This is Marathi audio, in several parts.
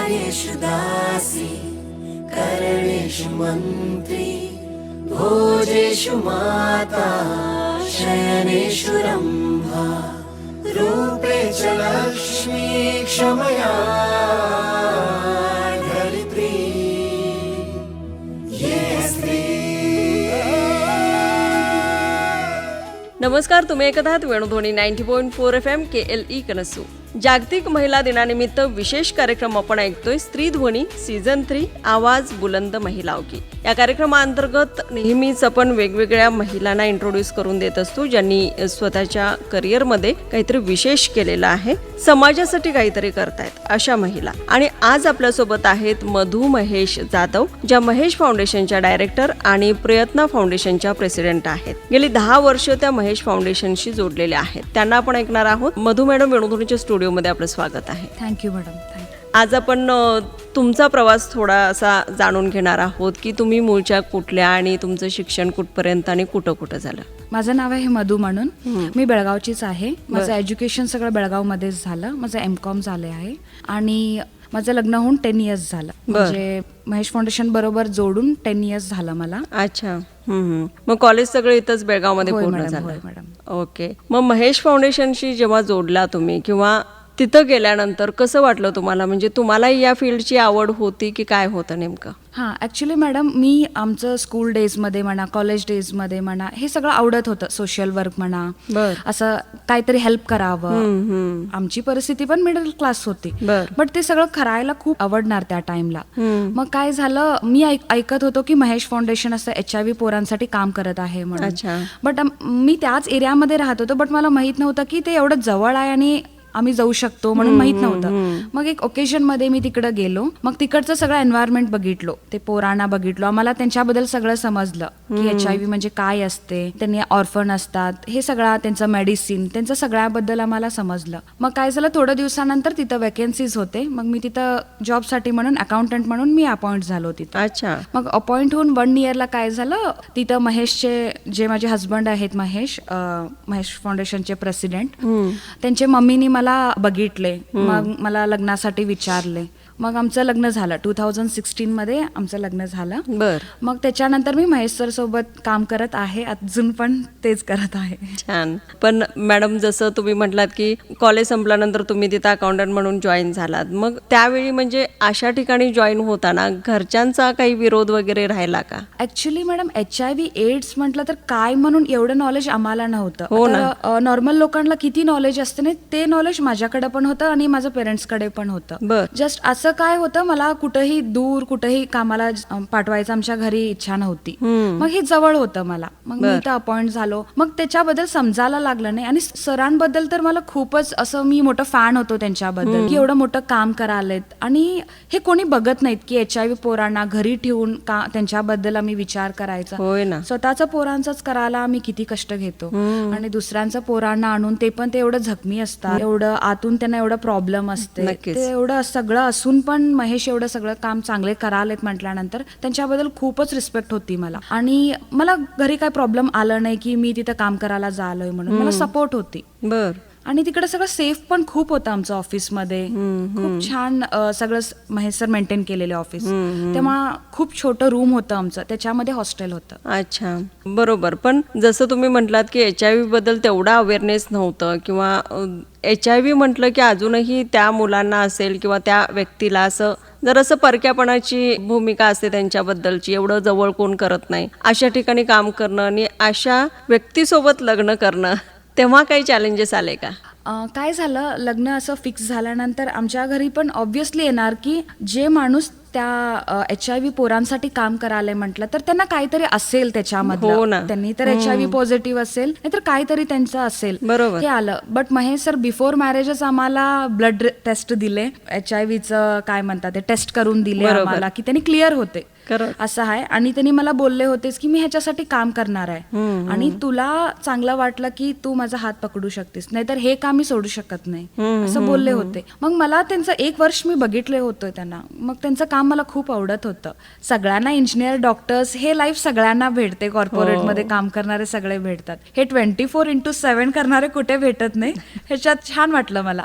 कार्येषु दासी करणेषु मन्त्री भोजेषु माता शयनेषु रम्भा रूपे च लक्ष्मी क्षमया धरित्री ये स्त्री. नमस्कार, तुम्ही ऐकत आहात वेणुध्वनी 90.4 FM KLE कनसू. जागतिक महिला दिनानिमित्त विशेष कार्यक्रम आपण ऐकतोय. स्त्री ध्वनी सीझन 3 आवाज बुलंद महिलाओं की. या कार्यक्रमाअंतर्गत नेहमीच आपण वेगवेगळ्या महिलांना इंट्रोड्यूस करून देत असतो, ज्यांनी स्वतःच्या करिअरमध्ये काहीतरी विशेष केलेलं आहे, समाजासाठी काहीतरी करतायत अशा महिला. आणि आज आपल्यासोबत आहेत मधू महेश जाधव, ज्या महेश फाउंडेशनच्या डायरेक्टर आणि प्रयत्न फाउंडेशनच्या प्रेसिडेंट आहेत. गेली 10 वर्ष त्या महेश फाउंडेशनशी जोडलेल्या आहेत. त्यांना आपण ऐकणार आहोत. मधू मॅडम, वेणुध्वनीच्या स्टुडिओमध्ये आपलं स्वागत आहे. Thank you madam. आज आपण तुमचा प्रवास थोडासा जाणून घेणार आहोत की तुम्ही मूळच्या कुठल्या आणि तुमचं शिक्षण कुठपर्यंत आणि कुठं कुठं झालं. माझं नाव आहे मधू म्हणून. मी बेळगावचीच आहे. माझं एज्युकेशन सगळं बेळगावमध्येच झालं. माझं M.Com झाले आहे आणि माझं लग्न होऊन 10 इयर्स झालं. म्हणजे महेश फाउंडेशन बरोबर जोडून 10 इयर्स झालं मला. अच्छा. मग कॉलेज सगळं इथंच बेळगावमध्ये पूर्ण झालं? मॅडम. ओके. मग महेश फाउंडेशनशी जेव्हा जोडला तुम्ही किंवा तिथं गेल्यानंतर कसं वाटलं तुम्हाला? म्हणजे तुम्हाला या फील्डची आवड होती की काय होतं नेमकं? हां, ॲक्च्युली मॅडम मी आमचं स्कूल डेजमध्ये म्हणा, कॉलेज डेजमध्ये म्हणा, हे सगळं आवडत होतं. सोशल वर्क म्हणा, असं काहीतरी हेल्प करावं. आमची परिस्थिती पण मिडल क्लास होती, बट ते सगळं करायला खूप आवडणार त्या टाइमला. मग काय झालं, मी ऐकत होतो की महेश फाउंडेशन असं HIV पोरांसाठी काम करत आहे म्हणून. बट मी त्याच एरियामध्ये राहत होतो, बट मला माहित नव्हतं की ते एवढं जवळ आहे आणि आम्ही जाऊ शकतो म्हणून माहित नव्हतं. मग एक ओकेजन मध्ये मी तिकडं गेलो. मग तिकडचं सगळं एन्व्हायरमेंट बघितलो, ते पोरांना बघितलो. आम्हाला त्यांच्याबद्दल सगळं समजलं की HIV म्हणजे काय असते, त्यांनी ऑर्फन असतात, हे सगळं त्यांचं मेडिसिन, त्यांचं सगळ्याबद्दल आम्हाला समजलं. मग काय झालं, थोड्या दिवसानंतर तिथं वॅकन्सीज होते. मग मी तिथं जॉबसाठी म्हणून अकाउंटंट म्हणून मी अपॉइंट झालो तिथं. अच्छा. मग अपॉइंट होऊन 1 इयरला काय झालं, तिथं महेशचे जे माझे हजबंड आहेत, महेश फाउंडेशनचे प्रेसिडेंट, त्यांच्या मम्मीनी मला बघितले. मग मला लग्नासाठी विचारले. मग आमचं लग्न झालं 2016 मध्ये आमचं लग्न झालं. मग त्याच्यानंतर मी महेश सर सोबत काम करत आहे, अजून पण तेच करत आहे. छान. पण मॅडम, जसं तुम्ही म्हटलात की कॉलेज संपल्यानंतर तुम्ही तिथं अकाउंटंट म्हणून जॉईन झालात, मग त्यावेळी म्हणजे अशा ठिकाणी जॉईन होताना घरच्यांचा काही विरोध वगैरे राहिला का? ऍक्च्युली मॅडम, HIV AIDS म्हटलं तर काय म्हणून एवढं नॉलेज आम्हाला नव्हतं. नॉर्मल लोकांना किती नॉलेज असते ना, ते नॉलेज माझ्याकडे पण होतं आणि माझ्या पेरेंट्सकडे पण होतं. जस्ट असं काय होतं, मला कुठेही दूर कुठेही कामाला पाठवायचं आमच्या घरी इच्छा नव्हती. मग हे जवळ होतं मला. मग मी इथं अपॉइंट झालो. मग त्याच्याबद्दल समजायला लागलं नाही. आणि सरांबद्दल तर मला खूपच असं, मी मोठं फॅन होतो त्यांच्याबद्दल की एवढं मोठं काम करालेत आणि हे कोणी बघत नाहीत की HIV पोरांना घरी ठेवून का त्यांच्याबद्दल आम्ही विचार करायचा. स्वतःच्या पोरांचाच करायला आम्ही किती कष्ट घेतो आणि दुसऱ्यांच्या पोरांना आणून, ते पण ते एवढं जखमी असतात, एवढं आतून त्यांना एवढं प्रॉब्लेम असते, ते एवढं सगळं असून पण महेश एवढं सगळं काम चांगले करालेत म्हटल्यानंतर त्यांच्याबद्दल खूपच रिस्पेक्ट होती मला. आणि मला घरी काय प्रॉब्लेम आलं नाही की मी तिथं काम करायला जालोय म्हणून. मला सपोर्ट होती. आणि तिकडे सगळं सेफ पण खूप होतं आमचं ऑफिसमध्ये. खूप छान सगळं महेश सर मेंटेन केलेलं ऑफिस. तेव्हा खूप छोटं रूम होतं आमचं, त्याच्यामध्ये हॉस्टेल होतं. अच्छा, बरोबर. पण जसं तुम्ही म्हटलात की HIV बद्दल तेवढा अवेअरनेस नव्हतं किंवा HIV म्हटलं की अजूनही त्या मुलांना असेल किंवा त्या व्यक्तीला असं जरासं परक्यापणाची भूमिका असते त्यांच्याबद्दलची, एवढं जवळ कोण करत नाही. अशा ठिकाणी काम करणं आणि अशा व्यक्तीसोबत लग्न करणं, तेव्हा काही चॅलेंजेस आले का? काय झालं, लग्न असं फिक्स झाल्यानंतर आमच्या घरी पण ऑब्व्हियसली येणार की जे माणूस त्या HIV पोरांसाठी काम करायला म्हटलं तर त्यांना काहीतरी असेल त्याच्यामध्ये. त्यांनी तर HIV पॉझिटिव्ह असेल, नाहीतर काहीतरी त्यांचं असेल, हे आलं. बट महेश सर बिफोर मॅरेजच आम्हाला ब्लड टेस्ट दिले, HIV काय म्हणतात ते टेस्ट करून दिले आम्हाला की त्यांनी क्लिअर होते असं आहे. आणि त्यांनी मला बोलले होतेच की मी ह्याच्यासाठी काम करणार आहे आणि तुला चांगलं वाटलं की तू माझा हात पकडू शकतेस, नाहीतर हे काम मी सोडू शकत नाही, असं बोलले होते. मग मला त्यांचं 1 वर्ष मी बघितले होतं त्यांना. मग त्यांचं काम मला खूप आवडत होतं. सगळ्यांना इंजिनियर, डॉक्टर्स हे लाईफ सगळ्यांना भेटते, कॉर्पोरेटमध्ये काम करणारे सगळे भेटतात. हे 24/7 करणारे कुठे भेटत नाही. ह्याच्यात छान वाटलं मला.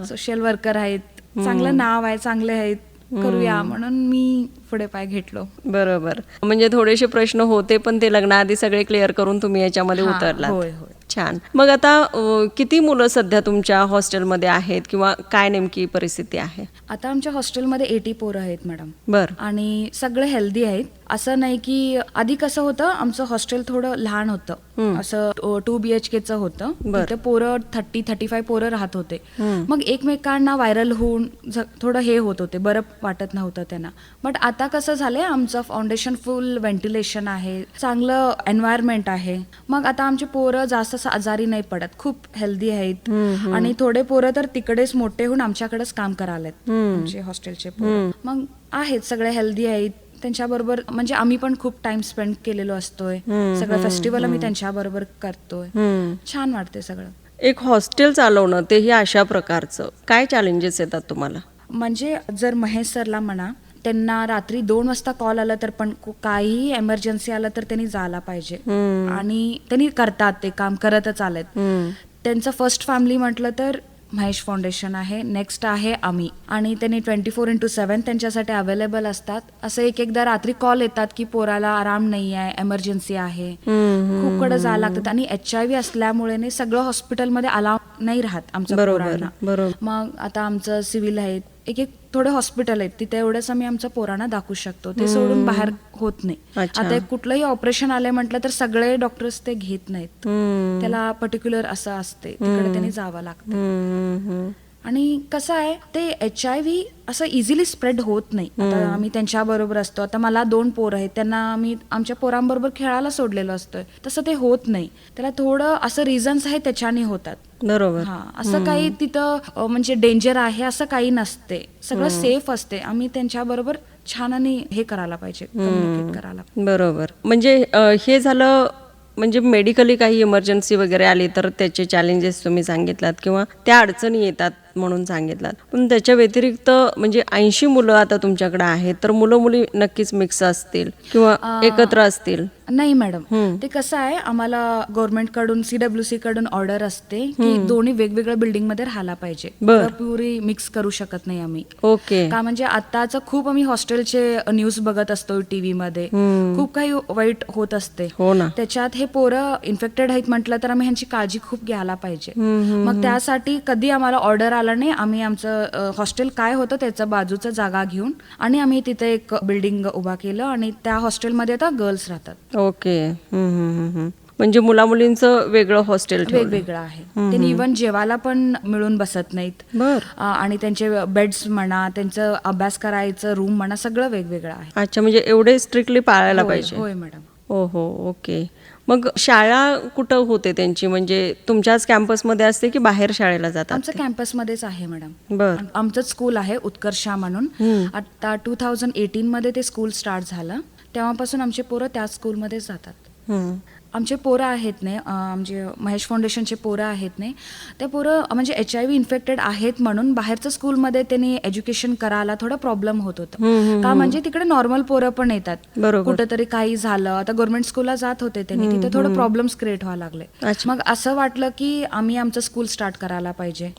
सोशल वर्कर आहेत, चांगलं नाव आहे, चांगले आहेत, करूया म्हणून मी पुढे पाय घेतलो. बरोबर. म्हणजे थोडेसे प्रश्न होते पण ते लग्नाआधी सगळे क्लिअर करून तुम्ही याच्यामध्ये उतरलात. होय होय. छान. मग आता किती मुलं सध्या तुमच्या हॉस्टेलमध्ये आहेत किंवा काय नेमकी परिस्थिती आहे? आता आमच्या हॉस्टेलमध्ये 80 पोरं आहेत मॅडम. बर. आणि सगळे हेल्दी आहेत. असं नाही की आधी कसं होतं, आमचं हॉस्टेल थोडं लहान होतं, असं 2 BHKचं होतं. तिथे पोरं 30-35 पोरं राहत होते. मग एकमेकांना व्हायरल होऊन थोडं हे होत होते, बरं वाटत नव्हतं त्यांना. बट आता कसं झालंय, आमचं फाउंडेशन फुल व्हेंटिलेशन आहे, चांगलं एन्व्हायरमेंट आहे. मग आता आमची पोरं जास्त असं आजारी नाही पडत, खूप हेल्दी आहेत. आणि थोडे पोरं तर तिकडेच मोठे होऊन आमच्याकडेच काम करायलेत, आमचे हॉस्टेलचे पोरं. मग आहेत, सगळे हेल्दी आहेत. त्यांच्याबरोबर म्हणजे आम्ही पण खूप टाइम स्पेंड केलेलो असतोय, सगळं फेस्टिवल आम्ही त्यांच्याबरोबर करतोय. छान वाटते सगळं. एक हॉस्टेल चालवणं तेही अशा प्रकारचं, काय चॅलेंजेस येतात तुम्हाला? म्हणजे जर महेश सरला म्हणा, त्यांना रात्री 2 वाजता कॉल आला तर पण काहीही एमर्जन्सी आलं तर त्यांनी जायला पाहिजे, आणि त्यांनी करतात, ते काम करतच आलेत. त्यांचं फर्स्ट फॅमिली म्हटलं तर महेश फाउंडेशन आहे, नेक्स्ट आहे आम्ही, आणि त्यांनी 24/7 त्यांच्यासाठी अवेलेबल असतात. असं एकदा रात्री कॉल येतात की पोराला आराम नाही आहे, एमर्जन्सी आहे, खूप कडे जायला लागतात. आणि HIV असल्यामुळे सगळं हॉस्पिटलमध्ये अलाव नाही राहत आमच्या पोरांना. मग आता आमचं सिव्हिल आहेत, एक थोडे हॉस्पिटल आहेत, तिथे एवढंच आम्ही आमच्या पोरांना दाखवू शकतो, ते सोडून बाहेर होत नाही. आता कुठलंही ऑपरेशन आलंय म्हटलं तर सगळे डॉक्टर्स ते घेत नाहीत, त्याला पर्टिक्युलर असं असते, तिकडे त्यांनी जावं लागतं. आणि कसं आहे, ते HIV असं इझिली स्प्रेड होत नाही. आता आम्ही त्यांच्या बरोबर असतो, आता मला 2 पोरं आहेत, त्यांना आम्ही आमच्या पोरांबरोबर खेळायला सोडलेलं असतोय, तसं ते होत नाही. त्याला थोडं असं रिझन्स आहे, त्याच्याने होतात. बरोबर. हा, असं काही तिथं म्हणजे डेंजर आहे असं काही नसते, सगळं सेफ असते. आम्ही त्यांच्या बरोबर छान आणि हे करायला पाहिजे, कम्युनिकेट करायला. बरोबर. म्हणजे हे झालं, म्हणजे मेडिकली काही इमर्जन्सी वगैरे आली तर त्याचे चॅलेंजेस तुम्ही सांगितलात किंवा त्या अडचणी येतात म्हणून सांगितलात. पण त्याच्या व्यतिरिक्त म्हणजे 80 मुलं आता तुमच्याकडे आहेत, तर मुलं मुली नक्कीच मिक्स असतील किंवा एकत्र असतील? नाही मॅडम, ते कसं आहे, आम्हाला गव्हर्नमेंट कडून CWC कडून ऑर्डर असते की दोन्ही वेगवेगळ्या बिल्डिंग मध्ये राहायला पाहिजे, पुरी मिक्स करू शकत नाही आम्ही. ओके. का म्हणजे आताच खूप आम्ही हॉस्टेलचे न्यूज बघत असतो टीव्ही मध्ये, खूप काही वाईट होत असते. हो ना. त्याच्यात हे पोरं इन्फेक्टेड आहेत म्हटलं तर आम्ही ह्यांची काळजी खूप घ्यायला पाहिजे. मग त्यासाठी कधी आम्हाला ऑर्डर आला नाही, आम्ही आमचं हॉस्टेल काय होतं त्याचं बाजूचं जागा घेऊन आणि आम्ही तिथे एक बिल्डिंग उभा केलं, आणि त्या हॉस्टेलमध्ये आता गर्ल्स राहतात. ओके. म्हणजे मुला मुलींचं वेगळं हॉस्टेल वेगवेगळं आहे. त्यांनी इव्हन जेवायला पण मिळून बसत नाहीत, आणि त्यांचे बेड्स म्हणा, त्यांचं अभ्यास करायचं रूम म्हणा, सगळं वेगवेगळं आहे. अच्छा, म्हणजे एवढे स्ट्रिक्टली पाळायला पाहिजे. होय मॅडम. हो. ओके. मग शाळा कुठं होते त्यांची, म्हणजे तुमच्याच कॅम्पसमध्ये असते की बाहेर शाळेला जातात? आमचं कॅम्पसमध्येच आहे मॅडम. बर. आमचंच स्कूल आहे उत्कर्षा म्हणून. आता 2018 मध्ये ते स्कूल स्टार्ट झालं, तेव्हापासून आमचे पोरं त्याच स्कूलमध्ये जातात. आमचे पोरं आहेत नाही, म्हणजे महेश फाउंडेशनचे पोरं आहेत नाही, ते पोरं म्हणजे HIV इन्फेक्टेड आहेत म्हणून बाहेरचं स्कूलमध्ये त्यांनी एज्युकेशन करायला थोडा प्रॉब्लेम होत होतं. का म्हणजे तिकडे नॉर्मल पोरं पण येतात, कुठंतरी काही झालं, आता गव्हर्नमेंट स्कूलला जात होते त्यांनी, तिथे थोडं प्रॉब्लेम्स क्रिएट व्हायला लागले. मग असं वाटलं की आम्ही आमचं स्कूल स्टार्ट करायला पाहिजे.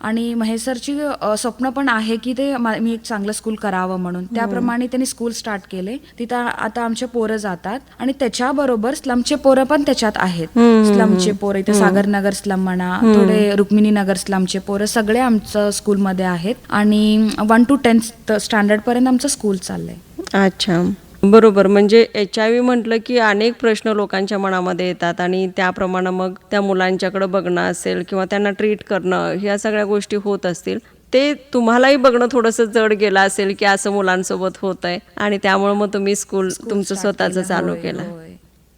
आणि महेश सरची स्वप्न पण आहे की ते मी एक चांगलं स्कूल करावं म्हणून, त्याप्रमाणे त्यांनी स्कूल स्टार्ट केले. तिथं आता आमचे पोरं जातात, आणि त्याच्याबरोबर स्लमचे पोरं पण त्याच्यात आहेत. स्लमचे पोरं इथे सागरनगर स्लम म्हणा, थोडे रुक्मिणी नगर स्लमचे पोरं सगळे आमचं स्कूलमध्ये आहेत, आणि 1 to 10th स्टँडर्ड पर्यंत आमचं स्कूल चाललंय. अच्छा, बरोबर. म्हणजे HIV म्हटलं की अनेक प्रश्न लोकांच्या मनामध्ये येतात, आणि त्याप्रमाणे मग त्या मुलांच्याकडे बघणं असेल किंवा त्यांना ट्रीट करणं, ह्या सगळ्या गोष्टी होत असतील. ते तुम्हालाही बघणं थोडंसं जड गेलं असेल की असं मुलांसोबत होत आहे, आणि त्यामुळे मग तुम्ही स्कूल तुमचं स्वतःचं चालू केलं.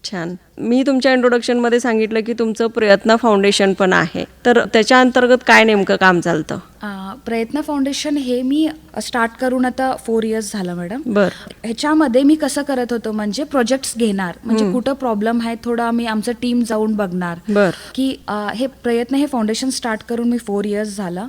छान. मी तुमच्या इंट्रोडक्शनमध्ये सांगितलं की तुमचं प्रयत्न फाउंडेशन पण आहे, तर त्याच्या अंतर्गत काय नेमकं काम चालतं? प्रयत्न फाउंडेशन हे मी स्टार्ट करून आता 4 years झालं मॅडम. ह्याच्यामध्ये मी कसं करत होतो, म्हणजे प्रोजेक्ट्स घेणार, म्हणजे कुठं प्रॉब्लेम आहे थोडं आम्ही आमचं टीम जाऊन बघणार की हे प्रयत्न हे फाउंडेशन स्टार्ट करून मी 4 years झालं.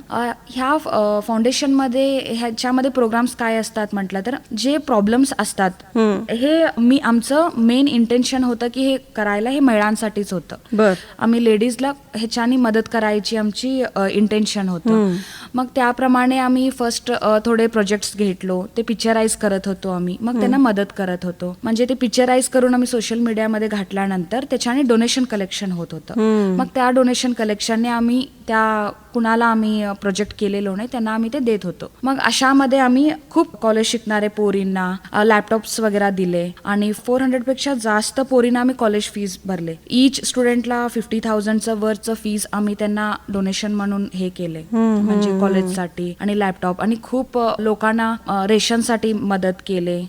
ह्या फाउंडेशनमध्ये ह्याच्यामध्ये प्रोग्राम्स काय असतात म्हटलं तर, जे प्रॉब्लेम्स असतात हे मी आमचं मेन इंटेन्शन होतं की हे करायला हे महिलांसाठीच होतं. आम्ही लेडीजला ह्याच्यानी मदत करायची आमची इंटेन्शन होतं. मग त्याप्रमाणे आम्ही फर्स्ट थोडे प्रोजेक्ट्स घेतलो, ते पिक्चराइज करत होतो आम्ही, मग त्यांना मदत करत होतो. म्हणजे ते पिक्चराइज करून आम्ही सोशल मीडियामध्ये घातल्यानंतर त्याच्याने डोनेशन कलेक्शन होत होतं. मग त्या डोनेशन कलेक्शनने आम्ही त्या कुणाला आम्ही प्रोजेक्ट केलेलो नाही त्यांना आम्ही ते देत होतो. मग अशामध्ये आम्ही खूप कॉलेज शिकणारे पोरींना लॅपटॉप्स वगैरे दिले आणि 400 पेक्षा जास्त पोरींना आम्ही कॉलेज फीस भरले. ईच स्टुडंटला 50,000चं वरचं फीस आम्ही त्यांना डोनेशन म्हणून हे केले, म्हणजे कॉलेजसाठी आणि लॅपटॉप, आणि खूप लोकांना रेशनसाठी मदत केले.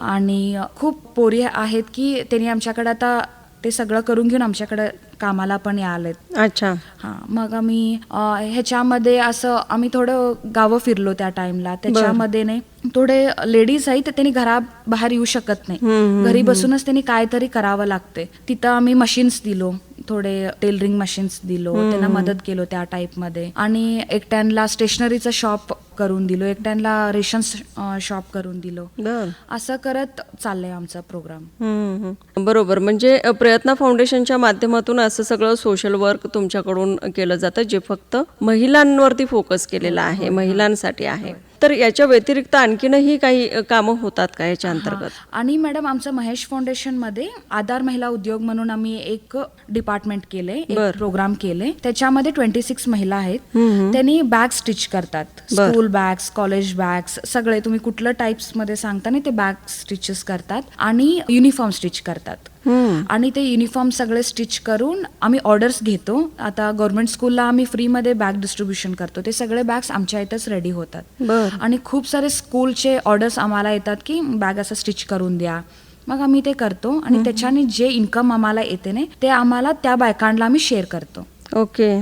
आणि खूप पोरी आहेत की त्यांनी आमच्याकडे आता ते सगळं करून घेऊन आमच्याकडे कामाला पण यालेत. अच्छा. हां, मग आम्ही ह्याच्यामध्ये असं आम्ही थोडं गावं फिरलो त्या टाइमला. त्याच्यामध्ये नाही थोडे लेडीज आहेत त्यांनी घराबाहेर येऊ शकत नाही, घरी बसूनच त्यांनी काहीतरी करावं लागते. तिथं आम्ही मशीन्स दिलो, थोडे टेलरिंग मशीन्स दिलो, त्यांना मदत केलो त्या टाईपमध्ये. आणि एकट्यांना स्टेशनरीचं शॉप करून दिलो, एकट्यांना रेशन शॉप करून दिलो. असं करत चाललंय आमचा प्रोग्राम. बरोबर. म्हणजे प्रयत्न फाउंडेशनच्या माध्यमातून असं सगळं सोशल वर्क तुमच्याकडून केलं जातं, जे फक्त महिलांवरती फोकस केलेलं आहे, महिलांसाठी आहे. तर याच्या व्यतिरिक्त आणखीनही काही कामं होतात का याच्या अंतर्गत? आणि मॅडम आमचं महेश फाउंडेशन मध्ये आधार महिला उद्योग म्हणून आम्ही एक डिपार्टमेंट केले, एक प्रोग्राम केले. त्याच्यामध्ये 26 महिला आहेत. त्यांनी बॅग स्टिच करतात, स्कूल बॅग्स, कॉलेज बॅग्स, सगळे तुम्ही कुठलं टाइप्स मध्ये सांगता नाही ते बॅग स्टिचेस करतात आणि युनिफॉर्म स्टिच करतात. आणि ते युनिफॉर्म सगळे स्टिच करून आम्ही ऑर्डर्स घेतो. आता गव्हर्नमेंट स्कूलला आम्ही फ्रीमध्ये बॅग डिस्ट्रीब्युशन करतो, ते सगळे बॅग्स आमच्या इथंच रेडी होतात. आणि खूप सारे स्कूलचे ऑर्डर्स आम्हाला येतात की बॅग असं स्टिच करून द्या, मग आम्ही ते करतो. आणि त्याच्याने जे इन्कम आम्हाला येते ना ते आम्हाला त्या बायकांना आम्ही शेअर करतो. ओके.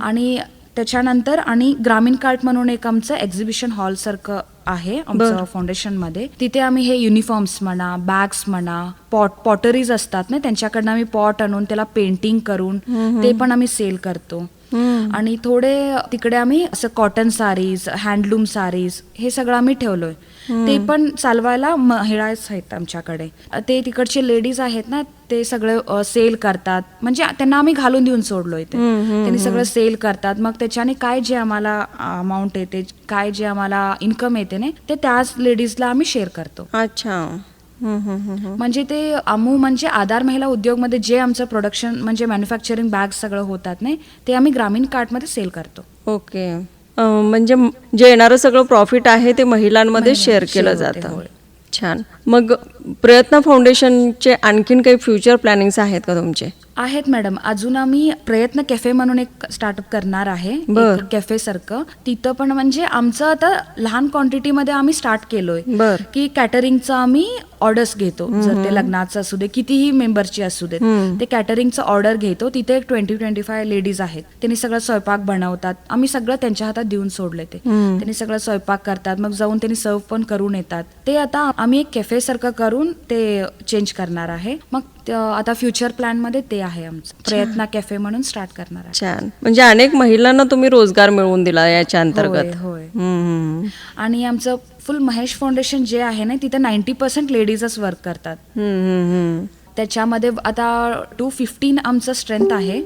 आणि त्याच्यानंतर आणि ग्रामीण कार्ट म्हणून एक आमचं एक्झिबिशन हॉल सारखं आहे आमचं फाउंडेशन मध्ये. तिथे आम्ही हे युनिफॉर्म्स म्हणा, बॅग्स म्हणा, पॉटरीज असतात ना त्यांच्याकडनं आम्ही पॉट आणून त्याला पेंटिंग करून ते पण आम्ही सेल करतो. आणि थोडे तिकडे आम्ही असं कॉटन सारीज, हँडलूम सारीज हे सगळं आम्ही ठेवलोय. ते पण चालवायला महिलाच आहेत आमच्याकडे. ते तिकडचे लेडीज आहेत ना ते सगळे सेल करतात, म्हणजे त्यांना आम्ही घालून देऊन सोडलोय. त्यांनी सगळं सेल करतात. मग त्याच्याने काय जे आम्हाला अमाऊंट येते, काय जे आम्हाला इन्कम येते ना ते त्याच लेडीजला आम्ही शेअर करतो. अच्छा. म्हणजे ते म्हणजे आधार महिला उद्योग मध्ये जे आमचं प्रोडक्शन म्हणजे मॅन्युफॅक्चरिंग बॅग सगळं होतात नाही ते आम्ही ग्रामीण कार्ट मध्ये सेल करतो. ओके. म्हणजे जे येणारं सगळं प्रॉफिट आहे ते महिलांमध्ये शेअर केलं जातं. छान. मग प्रयत्न फाउंडेशनचे आणखीन काही फ्युचर प्लॅनिंग्स आहेत का तुमचे? आहेत मॅडम. अजून आम्ही प्रयत्न कॅफे म्हणून एक स्टार्टअप करणार आहे, कॅफे सारखं. तिथं पण म्हणजे आमचं आता लहान क्वांटिटीमध्ये आम्ही स्टार्ट केलोय की कॅटरिंगचं आम्ही ऑर्डर्स घेतो. जर ते लग्नाचं असू दे, कितीही मेंबरची असू देत, ते कॅटरिंगचं ऑर्डर घेतो. तिथे एक 20-25 लेडीज आहेत, त्यांनी सगळं स्वयंपाक बनवतात. आम्ही सगळं त्यांच्या हातात देऊन सोडले. त्यांनी सगळं स्वयंपाक करतात, मग जाऊन त्यांनी सर्व पण करून येतात. ते आता आम्ही एक कॅफे सारखं करून ते चेंज करणार आहे. मग आता फ्युचर प्लॅन मध्ये ते आहे आमचं, प्रयत्न कॅफे म्हणून स्टार्ट करणार आहे. छान. म्हणजे अनेक महिलांना तुम्ही रोजगार मिळवून दिला याच्या अंतर्गत. होय. आणि आमचं फुल महेश फाउंडेशन जे आहे ना तिथे 90% लेडीजच वर्क करतात. त्याच्यामध्ये आता 215 आमचं स्ट्रेंथ आहे.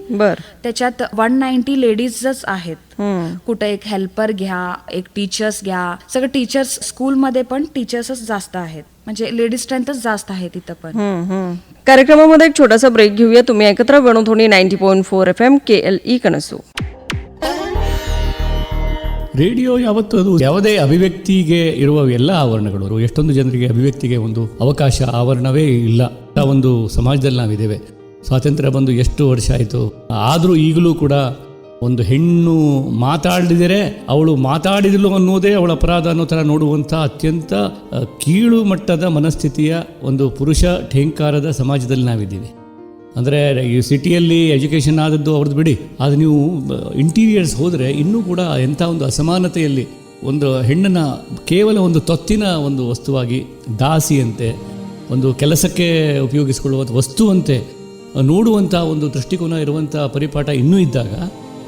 त्याच्यात 190 लेडीजच आहेत. कुठे एक हेल्पर घ्या, एक टीचर्स घ्या, सगळं टीचर्स स्कूलमध्ये पण टीचर्सच जास्त आहेत, म्हणजे लेडीज स्ट्रेंथच जास्त आहे तिथं पण. कार्यक्रमामध्ये एक छोटासा ब्रेक घेऊया. तुम्ही ऐकत्र वेणुध्वनी 90.4 FM KLE ಕನಸು. ರೇಡಿಯೋ ಯಾವತ್ತೂ ಅದು ಯಾವುದೇ ಅಭಿವ್ಯಕ್ತಿಗೆ ಇರುವ ಎಲ್ಲ ಆವರಣಗಳು, ಎಷ್ಟೊಂದು ಜನರಿಗೆ ಅಭಿವ್ಯಕ್ತಿಗೆ ಒಂದು ಅವಕಾಶ ಆವರಣವೇ ಇಲ್ಲ ಒಂದು ಸಮಾಜದಲ್ಲಿ ನಾವಿದ್ದೇವೆ. ಸ್ವಾತಂತ್ರ್ಯ ಬಂದು ಎಷ್ಟು ವರ್ಷ ಆಯಿತು, ಆದರೂ ಈಗಲೂ ಕೂಡ ಒಂದು ಹೆಣ್ಣು ಮಾತಾಡಿದರೆ ಅವಳು ಮಾತಾಡಿದಳು ಅನ್ನೋದೇ ಅವಳ ಅಪರಾಧ ಅನ್ನೋ ಥರ ನೋಡುವಂಥ ಅತ್ಯಂತ ಕೀಳು ಮಟ್ಟದ ಮನಸ್ಥಿತಿಯ ಒಂದು ಪುರುಷ ಠೇಂಕಾರದ ಸಮಾಜದಲ್ಲಿ ನಾವಿದ್ದೀವಿ. ಅಂದರೆ ಈ ಸಿಟಿಯಲ್ಲಿ ಎಜುಕೇಷನ್ ಆದದ್ದು ಅವ್ರದ್ದು ಬಿಡಿ, ಆದರೆ ನೀವು ಇಂಟೀರಿಯರ್ಸ್ ಹೋದರೆ ಇನ್ನೂ ಕೂಡ ಎಂಥ ಒಂದು ಅಸಮಾನತೆಯಲ್ಲಿ ಒಂದು ಹೆಣ್ಣನ್ನು ಕೇವಲ ಒಂದು ತೊತ್ತಿನ ಒಂದು ವಸ್ತುವಾಗಿ, ದಾಸಿಯಂತೆ, ಒಂದು ಕೆಲಸಕ್ಕೆ ಉಪಯೋಗಿಸಿಕೊಳ್ಳುವ ವಸ್ತುವಂತೆ ನೋಡುವಂಥ ಒಂದು ದೃಷ್ಟಿಕೋನ ಇರುವಂಥ ಪರಿಪಾಠ ಇನ್ನೂ ಇದ್ದಾಗ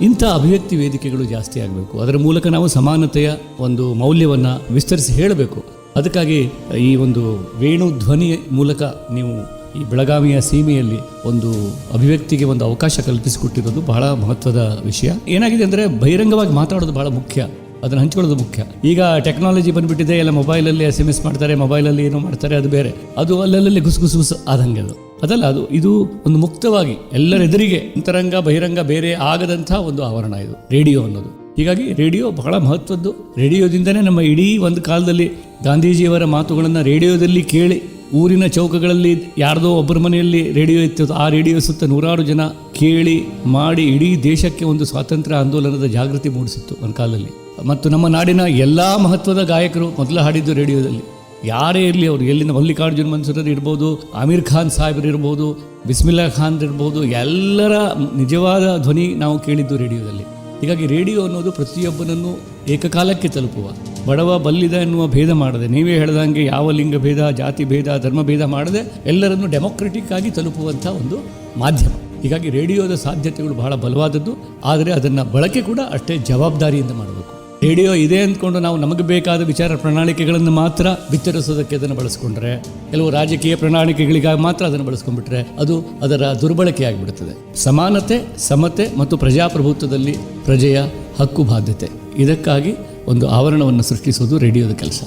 ಇಂಥ ಅಭಿವ್ಯಕ್ತಿ ವೇದಿಕೆಗಳು ಜಾಸ್ತಿ ಆಗಬೇಕು. ಅದರ ಮೂಲಕ ನಾವು ಸಮಾನತೆಯ ಒಂದು ಮೌಲ್ಯವನ್ನು ವಿಸ್ತರಿಸಿ ಹೇಳಬೇಕು. ಅದಕ್ಕಾಗಿ ಈ ಒಂದು ವೇಣು ಧ್ವನಿ ಮೂಲಕ ನೀವು ಈ ಬೆಳಗಾವಿಯ ಸೀಮೆಯಲ್ಲಿ ಒಂದು ಅಭಿವ್ಯಕ್ತಿಗೆ ಒಂದು ಅವಕಾಶ ಕಲ್ಪಿಸಿಕೊಟ್ಟಿರೋದು ಬಹಳ ಮಹತ್ವದ ವಿಷಯ. ಏನಾಗಿದೆ ಅಂದರೆ ಬಹಿರಂಗವಾಗಿ ಮಾತಾಡೋದು ಬಹಳ ಮುಖ್ಯ, ಅದನ್ನು ಹಂಚ್ಕೊಳ್ಳೋದು ಮುಖ್ಯ. ಈಗ ಟೆಕ್ನಾಲಜಿ ಬಂದುಬಿಟ್ಟಿದೆ, ಎಲ್ಲ ಮೊಬೈಲಲ್ಲಿ SMS ಮಾಡ್ತಾರೆ, ಮೊಬೈಲಲ್ಲಿ ಏನೋ ಮಾಡ್ತಾರೆ, ಅದು ಬೇರೆ. ಅದು ಅಲ್ಲಲ್ಲಿ ಗುಸು ಆದಂಗೆ ಅದಲ್ಲ. ಇದು ಒಂದು ಮುಕ್ತವಾಗಿ ಎಲ್ಲರೆದುರಿಗೆ ಅಂತರಂಗ ಬಹಿರಂಗ ಬೇರೆ ಆಗದಂಥ ಒಂದು ಆವರಣ ಇದು ರೇಡಿಯೋ ಅನ್ನೋದು. ಹೀಗಾಗಿ ರೇಡಿಯೋ ಬಹಳ ಮಹತ್ವದ್ದು. ರೇಡಿಯೋದಿಂದನೇ ನಮ್ಮ ಇಡೀ ಒಂದು ಕಾಲದಲ್ಲಿ ಗಾಂಧೀಜಿಯವರ ಮಾತುಗಳನ್ನು ರೇಡಿಯೋದಲ್ಲಿ ಕೇಳಿ, ಊರಿನ ಚೌಕಗಳಲ್ಲಿ ಯಾರ್ದೋ ಒಬ್ಬರ ಮನೆಯಲ್ಲಿ ರೇಡಿಯೋ ಇತ್ತು, ಆ ರೇಡಿಯೋ ಸುತ್ತ ನೂರಾರು ಜನ ಕೇಳಿ ಮಾಡಿ ಇಡೀ ದೇಶಕ್ಕೆ ಒಂದು ಸ್ವಾತಂತ್ರ್ಯ ಆಂದೋಲನದ ಜಾಗೃತಿ ಮೂಡಿಸಿತ್ತು ಒಂದು ಕಾಲದಲ್ಲಿ. ಮತ್ತು ನಮ್ಮ ನಾಡಿನ ಎಲ್ಲ ಮಹತ್ವದ ಗಾಯಕರು ಮೊದಲು ಹಾಡಿದ್ದು ರೇಡಿಯೋದಲ್ಲಿ. ಯಾರೇ ಇರಲಿ, ಅವರು ಎಲ್ಲಿಂದ ಮಲ್ಲಿಕಾರ್ಜುನ್ ಮನ್ಸೂರರು ಇರ್ಬೋದು, ಆಮೀರ್ ಖಾನ್ ಸಾಹೇಬ್ರು ಇರ್ಬೋದು, ಬಿಸ್ಮಿಲ್ಲಾ ಖಾನ್ ಇರ್ಬೋದು, ಎಲ್ಲರ ನಿಜವಾದ ಧ್ವನಿ ನಾವು ಕೇಳಿದ್ದು ರೇಡಿಯೋದಲ್ಲಿ. ಹೀಗಾಗಿ ರೇಡಿಯೋ ಅನ್ನೋದು ಪ್ರತಿಯೊಬ್ಬನನ್ನು ಏಕಕಾಲಕ್ಕೆ ತಲುಪುವ, ಬಡವ ಬಲ್ಲಿದ ಎನ್ನುವ ಭೇದ ಮಾಡದೆ, ನೀವೇ ಹೇಳ್ದಂಗೆ ಯಾವ ಲಿಂಗ ಭೇದ, ಜಾತಿ ಭೇದ, ಧರ್ಮ ಭೇದ ಮಾಡದೆ ಎಲ್ಲರನ್ನು ಡೆಮೊಕ್ರೆಟಿಕ್ ಆಗಿ ತಲುಪುವಂಥ ಒಂದು ಮಾಧ್ಯಮ. ಹೀಗಾಗಿ ರೇಡಿಯೋದ ಸಾಧ್ಯತೆಗಳು ಬಹಳ ಬಲವಾದದ್ದು. ಆದರೆ ಅದನ್ನು ಬಳಕೆ ಕೂಡ ಅಷ್ಟೇ ಜವಾಬ್ದಾರಿಯಿಂದ ಮಾಡಬೇಕು. ರೇಡಿಯೋ ಇದೆ ಅಂದ್ಕೊಂಡು ನಾವು ನಮಗೆ ಬೇಕಾದ ವಿಚಾರ ಪ್ರಣಾಳಿಕೆಗಳನ್ನು ಮಾತ್ರ ಬಿತ್ತರಿಸೋದಕ್ಕೆ ಅದನ್ನು ಬಳಸ್ಕೊಂಡ್ರೆ, ಕೆಲವು ರಾಜಕೀಯ ಪ್ರಣಾಳಿಕೆಗಳಿಗಾಗಿ ಮಾತ್ರ ಅದನ್ನು ಬಳಸ್ಕೊಂಡ್ಬಿಟ್ರೆ ಅದು ಅದರ ದುರ್ಬಳಕೆ ಆಗಿಬಿಡುತ್ತದೆ. ಸಮಾನತೆ, ಸಮತೆ ಮತ್ತು ಪ್ರಜಾಪ್ರಭುತ್ವದಲ್ಲಿ ಪ್ರಜೆಯ ಹಕ್ಕು ಬಾಧ್ಯತೆ, ಇದಕ್ಕಾಗಿ ಒಂದು ಆವರಣವನ್ನು ಸೃಷ್ಟಿಸುವುದು ರೇಡಿಯೋದ ಕೆಲಸ.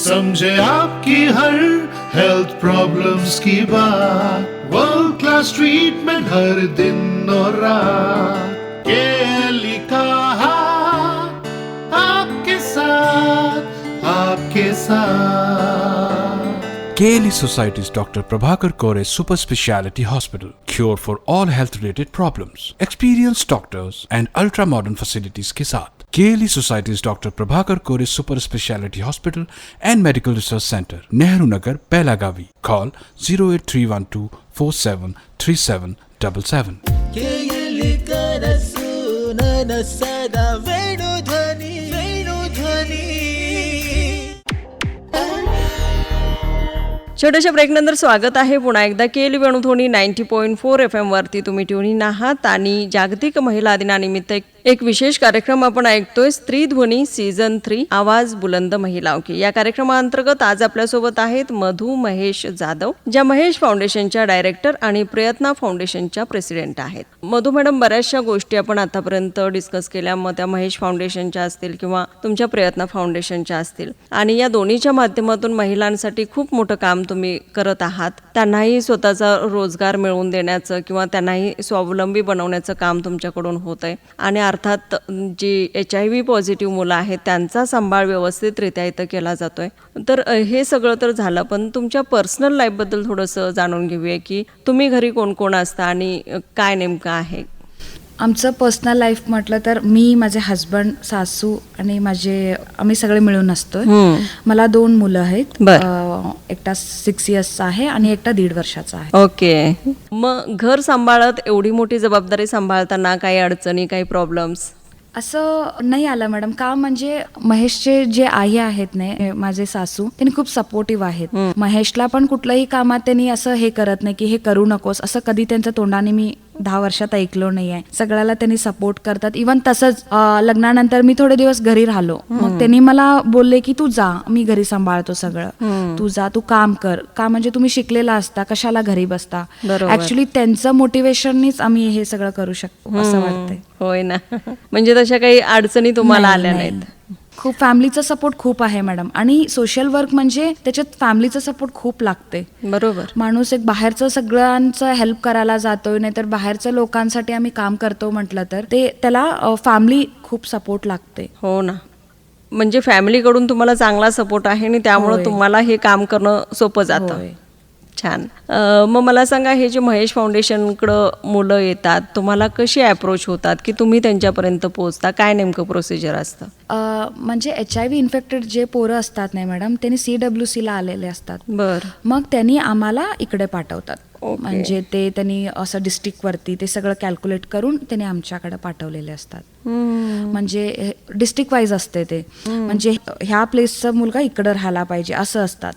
समझे आपकी हर हेल्थ प्रॉब्लम्स की बात, वर्ल्ड क्लास ट्रीटमेंट हर दिन और रात, केली का हाथ आपके साथ. KLE Society's Dr. Prabhakar Kore Super Speciality Hospital. Cure for all health related problems. Experienced doctors and ultra modern facilities के साथ. KLE Society's Dr. Prabhakar Kore Super Speciality Hospital and Medical Research Center, Nehru Nagar, Belagavi. Call 08312 473777. KLE ಕನಸು ನನ್ನ ಸದಾ ವೇಣುಧ್ವನಿ. छोट्याशा ब्रेकनंतर स्वागत आहे पुन्हा एकदा KLE वेणुध्वनी 90.4 FM वरती तुम्ही ट्यून आहात आणि जागतिक महिला दिनानिमित्त एक विशेष कार्यक्रम आपण ऐकतोय, स्त्री ध्वनी सीझन 3 आवाज बुलंद महिलाओं की. या कार्यक्रमाअंतर्गत आज आपल्यासोबत आहेत मधू महेश जाधव, ज्या महेश फाउंडेशनच्या डायरेक्टर आणि प्रयत्ना फाउंडेशनच्या प्रेसिडेंट आहेत. मधू मॅडम, बऱ्याचशा गोष्टी आपण आतापर्यंत डिस्कस केल्या, मग त्या महेश फाउंडेशनच्या असतील किंवा तुमच्या प्रयत्ना फाउंडेशनच्या असतील, आणि या दोन्हीच्या माध्यमातून महिलांसाठी खूप मोठं काम तुम्ही करत आहात. त्यांनाही स्वतःचा रोजगार मिळवून देण्याचं किंवा त्यांनाही स्वावलंबी बनवण्याचं काम तुमच्याकडून होत आहे. आणि अर्थात जी HIV पॉझिटिव्ह मुलं आहेत त्यांचा सांभाळ व्यवस्थितरित्या इथं केला जातोय. तर हे सगळं तर झालं, पण तुमच्या पर्सनल लाईफबद्दल थोडंसं जाणून घेऊया की तुम्ही घरी कोण कोण असता आणि काय नेमकं आहे. आमचं पर्सनल लाईफ म्हटलं तर मी, माझे हस्बंड, सासू आणि आम्ही सगळे मिळून असतोय. मला 2 मुलं आहेत. एकटा 6 इयर्सचा आहे आणि एकटा 1.5 वर्षाचा आहे. ओके. मग घर सांभाळत एवढी मोठी जबाबदारी सांभाळताना काही अडचणी, काही प्रॉब्लेम्स असं नाही आलं मॅडम. का म्हणजे महेशचे जे आई आहेत ना, माझे सासू, त्यांनी खूप सपोर्टिव्ह आहेत. महेशला पण कुठल्याही कामात त्यांनी असं हे करत नाही की हे करू नकोस, असं कधी त्यांच्या तोंडाने मी 10 वर्षात ऐकलो नाही आहे. सगळ्याला त्यांनी सपोर्ट करतात. इव्हन तसंच लग्नानंतर मी थोडे दिवस घरी राहिलो, मग त्यांनी मला बोलले की तू जा, मी घरी सांभाळतो सगळं, तू जा, तू काम कर. का म्हणजे तुम्ही शिकलेला असता, कशाला घरी बसता. ऍक्च्युली त्यांचं मोटिवेशननीच आम्ही हे सगळं करू शकतो असं वाटतंय. होय ना. म्हणजे तशा काही अडचणी तुम्हाला आल्या नाहीत. खूप फॅमिलीचा सपोर्ट खूप आहे मॅडम. आणि सोशल वर्क म्हणजे त्याच्यात फॅमिलीचा सपोर्ट खूप लागते. बरोबर. माणूस एक बाहेरचं सगळ्यांचं हेल्प करायला जातोय, नाहीतर बाहेरच्या लोकांसाठी आम्ही काम करतो म्हटलं तर ते त्याला फॅमिली खूप सपोर्ट लागते. हो ना. म्हणजे फॅमिलीकडून तुम्हाला चांगला सपोर्ट आहे आणि त्यामुळे तुम्हाला हे काम करणं सोपं जातं. छान. मग मला सांगा, हे जे महेश फाउंडेशनकडं मुलं येतात, तुम्हाला कशी अप्रोच होतात की तुम्ही त्यांच्यापर्यंत पोहोचता, काय नेमकं प्रोसिजर असतं? म्हणजे HIV इन्फेक्टेड जे पोरं असतात नाही मॅडम, त्यांनी CWCला आलेले असतात. बरं. मग त्यांनी आम्हाला इकडे पाठवतात. म्हणजे त्यांनी असं डिस्ट्रिक्टवरती ते सगळं कॅल्क्युलेट करून त्यांनी आमच्याकडे पाठवलेले असतात. म्हणजे डिस्ट्रिक्ट वाईज असते ते. म्हणजे ह्या प्लेसचा मुलगा इकडे राहायला पाहिजे असं असतात.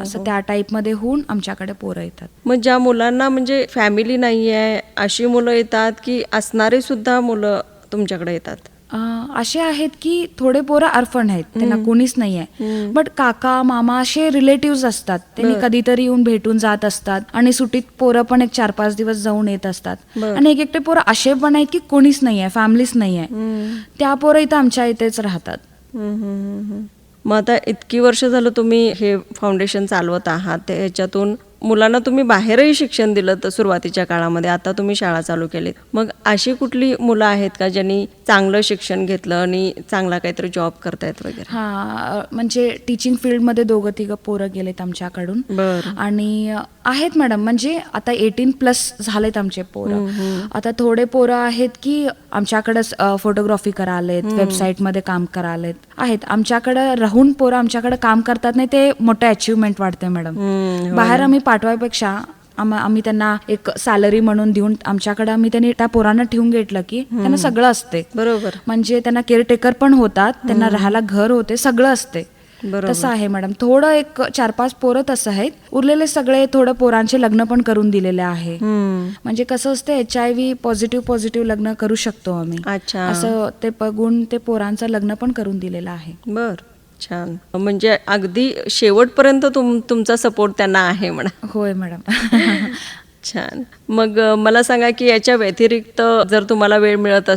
असं त्या टाईपमध्ये होऊन आमच्याकडे पोरं येतात. मग ज्या मुलांना म्हणजे फॅमिली नाही आहे अशी मुलं येतात की असणारी सुद्धा मुलं तुमच्याकडे येतात? असे आहेत की थोडे पोरं अर्फंड आहेत, त्यांना कोणीच नाही आहे, बट काका मामा असे रिलेटिव्ह असतात, त्यांनी कधीतरी येऊन भेटून जात असतात आणि सुट्टीत पोरं पण एक 4-5 दिवस जाऊन येत असतात. आणि एक एकटे पोरं असे पण आहेत की कोणीच नाही आहे, फॅमिलीच नाही आहे, त्या पोरं इथं आमच्या इथेच राहतात. मग आता इतकी वर्ष झालं तुम्ही हे फाउंडेशन चालवत आहात, त्याच्यातून मुलांना तुम्ही बाहेरही शिक्षण दिलं तर सुरुवातीच्या काळामध्ये, आता तुम्ही शाळा चालू केलीत, मग अशी कुठली मुलं आहेत का ज्यांनी चांगलं शिक्षण घेतलं आणि चांगला काहीतरी जॉब करतायत वगैरे? हा, म्हणजे टीचिंग फील्डमध्ये 2-3 पोरं गेलेत आमच्याकडून. आणि आहेत मॅडम, म्हणजे आता 18+ झालेत आमचे पोरं. आता थोडे पोरं आहेत की आमच्याकडं फोटोग्राफी करालेत, वेबसाईटमध्ये काम करालेत, आहेत आमच्याकडं राहून पोरं आमच्याकडे काम करतात, नाही ते मोठं अचिव्हमेंट वाटते मॅडम. बाहेर आम्ही पाठवायपेक्षा आम्ही त्यांना एक सॅलरी म्हणून देऊन आमच्याकडे आम्ही त्यांनी त्या पोरांना ठेवून घेतलं की त्यांना सगळं असते. बरोबर. म्हणजे त्यांना केअरटेकर पण होतात, त्यांना राहायला घर होते, सगळं असते. तसं आहे मॅडम. थोडं एक 4-5 पोरं तसं आहेत, उरलेले सगळे थोडं पोरांचे लग्न पण करून दिलेले आहे. म्हणजे कसं असते, HIV पॉझिटिव्ह लग्न करू शकतो आम्ही, असं ते बघून ते पोरांचं लग्न पण करून दिलेलं आहे. बर, छान. म्हणजे अगदी शेवटपर्यंत तुमचा सपोर्ट त्यांना आहे म्हणा. होय मॅडम. छान. मग मला सांगा की याच्या व्यतिरिक्त जर तुम्हाला वेळ मिळत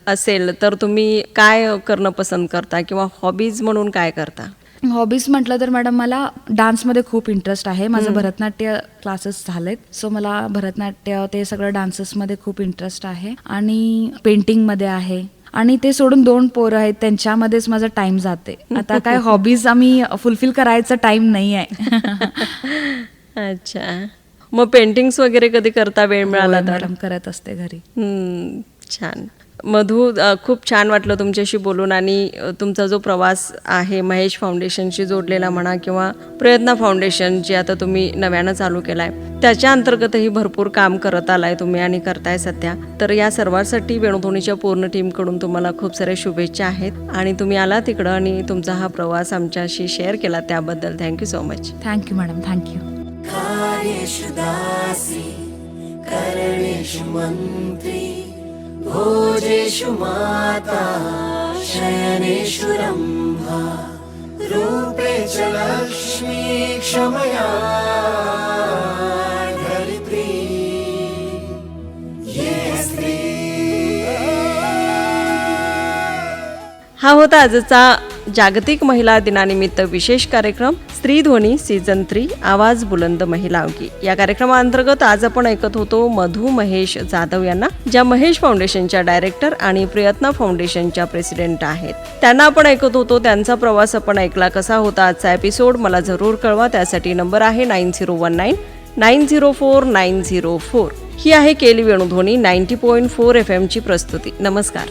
असेल तर तुम्ही काय करणं पसंत करता किंवा हॉबीज म्हणून काय करता? हॉबीज म्हटलं तर मॅडम मला डान्समध्ये खूप इंटरेस्ट आहे. माझं भरतनाट्य क्लासेस झालेत, सो मला भरतनाट्य ते सगळं डान्सेसमध्ये खूप इंटरेस्ट आहे. आणि पेंटिंगमध्ये आहे. आणि ते सोडून 2 पोरं आहेत, त्यांच्यामध्येच माझा टाइम जाते. आता काय हॉबीज आम्ही फुलफिल करायचं टाइम नाही आहे. अच्छा. मग पेंटिंग्स वगैरे कधी करता वेळ मिळाला तर? मॅडम करत असते घरी. छान. मधू, खूप छान वाटलं तुमच्याशी बोलून. आणि तुमचा जो प्रवास आहे महेश फाउंडेशनशी जोडलेला म्हणा किंवा प्रयत्न फाउंडेशन जे आता तुम्ही नव्यानं चालू केलाय, त्याच्या अंतर्गतही भरपूर काम करत आलाय तुम्ही आणि करताय सध्या. तर या सर्वांसाठी वेणुध्वनीच्या पूर्ण टीमकडून तुम्हाला खूप साऱ्या शुभेच्छा आहेत. आणि तुम्ही आला तिकडं आणि तुमचा हा प्रवास आमच्याशी शेअर केला त्याबद्दल thank you so much. Thank you madam, thank you. कार्येषु दासी करणेषु मंत्री भोजेषु माता शयनेषु रंभा रूपे च लक्ष्मी क्षमया धरित्री ये स्त्री. हा होता आजचा जागतिक महिला दिनानिमित्त विशेष कार्यक्रम स्त्रीध्वनी सीझन 3 आवाज बुलंद महिलावगी. या कार्यक्रमाअंतर्गत आज आपण ऐकत होतो मधू महेश जाधव यांना, ज्या महेश फाउंडेशनच्या डायरेक्टर आणि प्रयत्न फाउंडेशनच्या प्रेसिडेंट आहेत. त्यांना आपण ऐकत होतो, त्यांचा प्रवास आपण ऐकला. कसा होता आजचा एपिसोड मला जरूर कळवा. त्यासाठी नंबर आहे 9019904904. ही आहे केली वेणुध्वनी 90.4 FM ची प्रस्तुती. नमस्कार.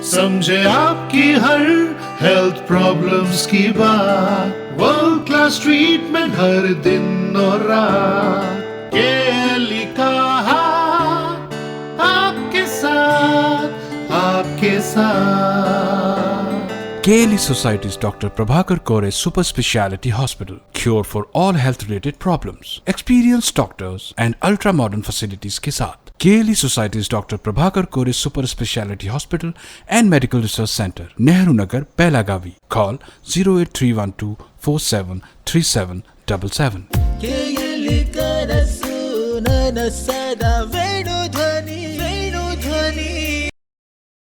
समझे आपकी हर हेल्थ प्रॉब्लम्स की बात, वर्ल्ड क्लास ट्रीटमेंट हर दिन और रात. केली का हाथ आपके साथ. KLE Society's Dr. Prabhakar Kore Super Speciality Hospital. Cure for all health related problems. Experienced doctors and ultra modern facilities के साथ. KLE Society's Dr. Prabhakar Kore Super Speciality Hospital and Medical Research Center, Nehru Nagar, Pelagavi. Call 08312473777. केली कनसु ನನ್ನ ಸದಾ